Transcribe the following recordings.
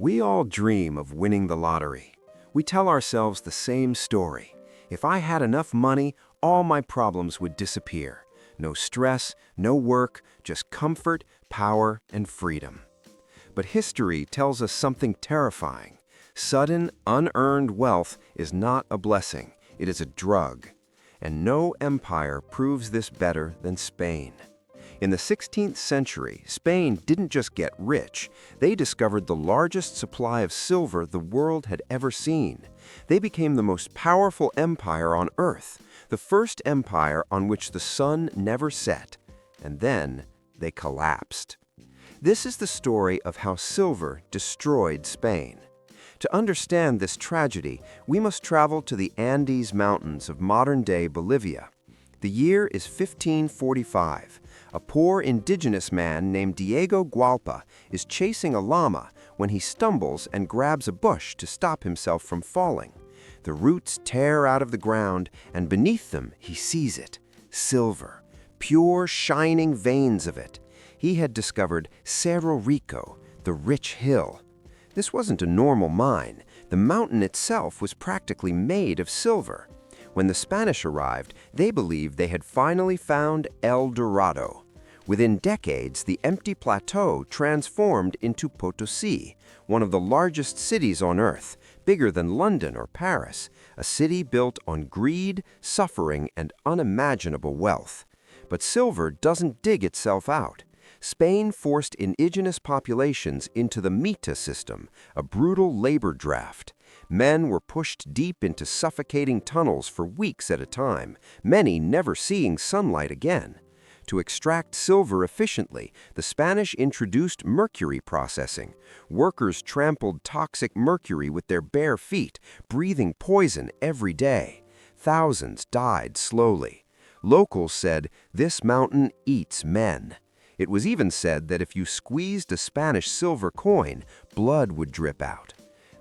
We all dream of winning the lottery. We tell ourselves the same story. If I had enough money, all my problems would disappear. No stress, no work, just comfort, power, and freedom. But history tells us something terrifying. Sudden, unearned wealth is not a blessing, it is a drug. And no empire proves this better than Spain. In the 16th century, Spain didn't just get rich, they discovered the largest supply of silver the world had ever seen. They became the most powerful empire on Earth, the first empire on which the sun never set. And then they collapsed. This is the story of how silver destroyed Spain. To understand this tragedy, we must travel to the Andes Mountains of modern-day Bolivia. The year is 1545. A poor indigenous man named Diego Gualpa is chasing a llama when he stumbles and grabs a bush to stop himself from falling. The roots tear out of the ground, and beneath them he sees it, silver, pure, shining veins of it. He had discovered Cerro Rico, the rich hill. This wasn't a normal mine. The mountain itself was practically made of silver. When the Spanish arrived, they believed they had finally found El Dorado. Within decades, the empty plateau transformed into Potosi, one of the largest cities on Earth, bigger than London or Paris, a city built on greed, suffering, and unimaginable wealth. But silver doesn't dig itself out. Spain forced indigenous populations into the mita system, a brutal labor draft. Men were pushed deep into suffocating tunnels for weeks at a time, many never seeing sunlight again. To extract silver efficiently, the Spanish introduced mercury processing. Workers trampled toxic mercury with their bare feet, breathing poison every day. Thousands died slowly. Locals said, "This mountain eats men." It was even said that if you squeezed a Spanish silver coin, blood would drip out.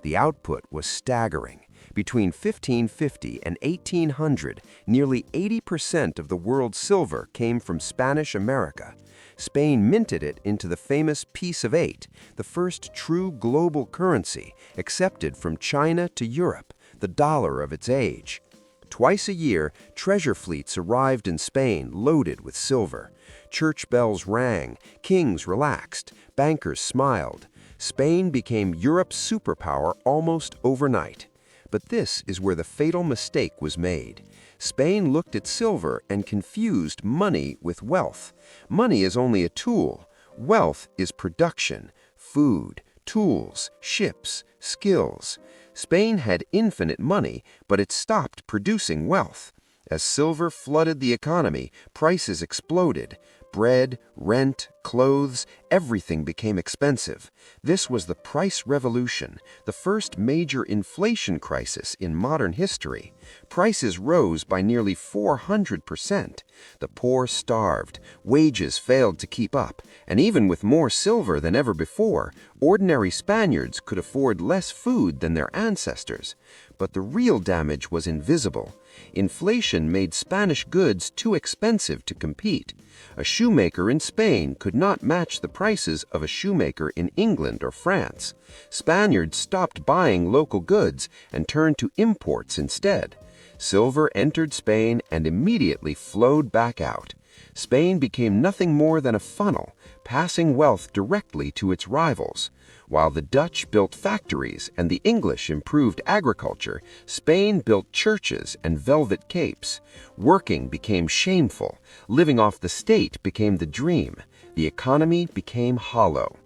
The output was staggering. Between 1550 and 1800, nearly 80% of the world's silver came from Spanish America. Spain minted it into the famous Piece of Eight, the first true global currency, accepted from China to Europe, the dollar of its age. Twice a year, treasure fleets arrived in Spain loaded with silver. Church bells rang, kings relaxed, bankers smiled. Spain became Europe's superpower almost overnight. But this is where the fatal mistake was made. Spain looked at silver and confused money with wealth. Money is only a tool. Wealth is production, food, tools, ships, skills. Spain had infinite money, but it stopped producing wealth. As silver flooded the economy, prices exploded. Bread, rent, clothes, everything became expensive. This was the price revolution, the first major inflation crisis in modern history. Prices rose by nearly 400%. The poor starved, wages failed to keep up, and even with more silver than ever before, ordinary Spaniards could afford less food than their ancestors. But the real damage was invisible. Inflation made Spanish goods too expensive to compete. A shoemaker in Spain could not match the prices of a shoemaker in England or France. Spaniards stopped buying local goods and turned to imports instead. Silver entered Spain and immediately flowed back out. Spain became nothing more than a funnel, passing wealth directly to its rivals. While the Dutch built factories and the English improved agriculture, Spain built churches and velvet capes. Working became shameful. Living off the state became the dream. The economy became hollow.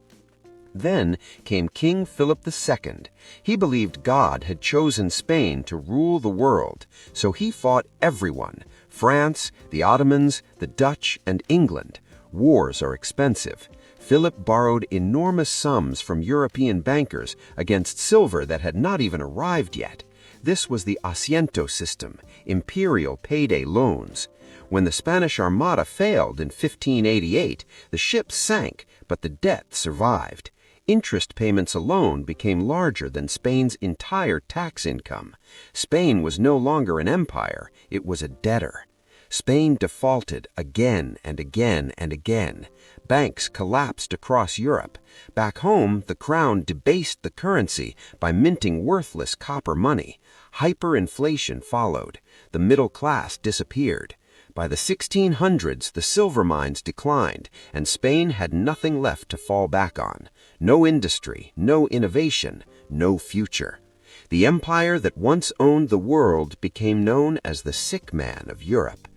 Then came King Philip II. He believed God had chosen Spain to rule the world, so he fought everyone: France, the Ottomans, the Dutch, and England. Wars are expensive. Philip borrowed enormous sums from European bankers against silver that had not even arrived yet. This was the asiento system, imperial payday loans. When the Spanish Armada failed in 1588, the ships sank, but the debt survived. Interest payments alone became larger than Spain's entire tax income. Spain was no longer an empire, it was a debtor. Spain defaulted again and again and again. Banks collapsed across Europe. Back home, the crown debased the currency by minting worthless copper money. Hyperinflation followed. The middle class disappeared. By the 1600s, the silver mines declined, and Spain had nothing left to fall back on. No industry, no innovation, no future. The empire that once owned the world became known as the sick man of Europe.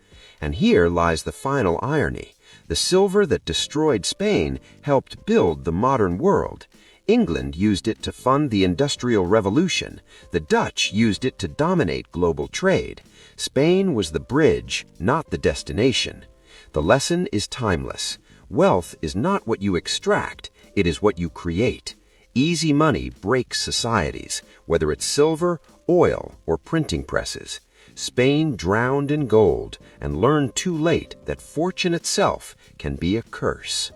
And here lies the final irony. The silver that destroyed Spain helped build the modern world. England used it to fund the Industrial Revolution. The Dutch used it to dominate global trade. Spain was the bridge, not the destination. The lesson is timeless. Wealth is not what you extract, it is what you create. Easy money breaks societies, whether it's silver, oil, or printing presses. Spain drowned in gold and learned too late that fortune itself can be a curse.